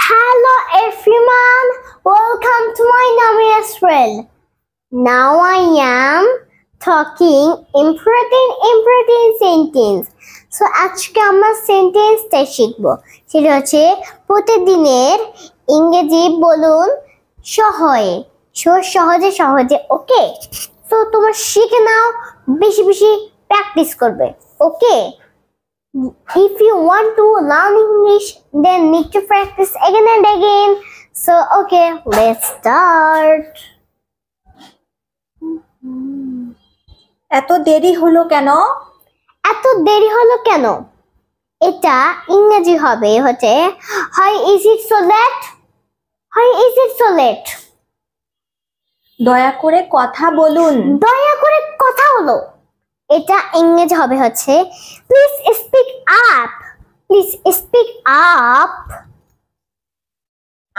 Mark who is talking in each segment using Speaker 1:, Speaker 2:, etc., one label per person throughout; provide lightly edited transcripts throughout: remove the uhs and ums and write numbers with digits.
Speaker 1: Hello everyone, welcome to my Nami Israel. Now I am talking important sentence. So আজকে আমরা সেন্টেন্সটা শিখব। সেটা হচ্ছে প্রতিদিনের ইংরেজি বলুন সহজে ওকে। সো তোমরা শিখে নাও, বেশি প্র্যাকটিস করবে, ওকে? If you want to learn English, then need to practice again and again. So, okay, let's start.
Speaker 2: এত দেরি হলো কেন?
Speaker 1: এত দেরি হলো কেন? এটা ইংরেজি হবে হচ্ছে Why is it so late? Why is it so late?
Speaker 2: দয়া করে কথা বলুন।
Speaker 1: দয়া করে কথা হলো। এটা ইংরেজি হবে হচ্ছে Please speak up. Please speak up.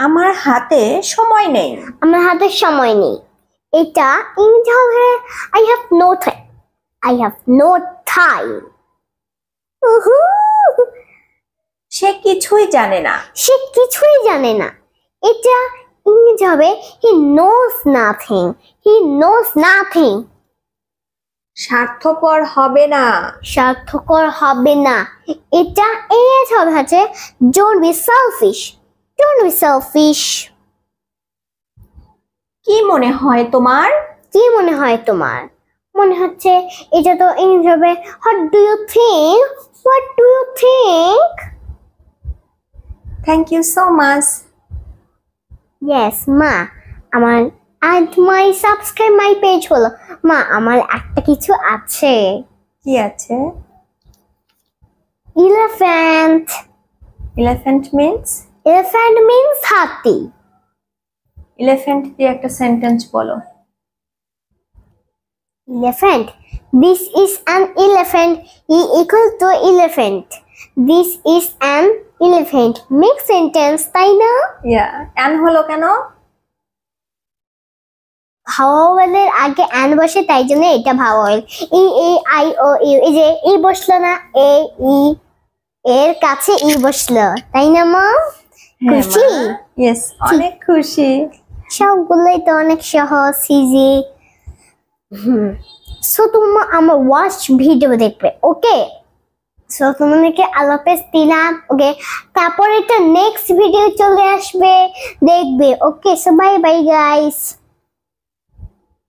Speaker 2: আমার হাতে সময় নেই।
Speaker 1: আমার হাতে সময় নেই। এটা ইংরেজি হবে I have no time. I have no time.
Speaker 2: সে কিছুই জানে না।
Speaker 1: সে কিছুই জানে না। এটা ইংরেজি হবে He knows nothing. He knows nothing.
Speaker 2: স্বার্থপর হবে না।
Speaker 1: স্বার্থকর হবে না। এটা ইংরেজি হবে হচ্ছে Don't be selfish. Don't be selfish.
Speaker 2: কি মনে হয় তোমার?
Speaker 1: কি মনে হয় তোমার? মনে হচ্ছে এটা তো ইংরেজি হবে What do you think? What do you think?
Speaker 2: Thank you so much.
Speaker 1: Yes, মা, আমার আর my subscribe my page হলো। মা, আমার একটা কিছু আছে।
Speaker 2: কি আছে?
Speaker 1: Elephant.
Speaker 2: Elephant means?
Speaker 1: Elephant means হাতি।
Speaker 2: Elephant দিয়ে একটা সেন্টেন্স বলো।
Speaker 1: Elephant. This is an elephant. E equal to elephant. This is an elephant. Make sentence, তাই না?
Speaker 2: অ্যান হলো কেন?
Speaker 1: ভাওয়ালের আগে অ্যান বসে, তাই জন্য এটা ভাওয়াল। ই এ আই ও ইউ, এই যে ই বসলো না, এ ই এর কাছে ই বসলো, তাই না মা? খুশি?
Speaker 2: ইয়েস, অনেক খুশি।
Speaker 1: সবগুলোই তো অনেক সহজ, ইজি। সো তোমরা আমার ওয়াচ ভিডিও দেখবে, ওকে? সো তোমাদেরকে আল্লাহ হাফেজ দিলাম, ওকে? তারপর এটা নেক্সট ভিডিও চলে আসবে, দেখবে, okay? So bye bye guys.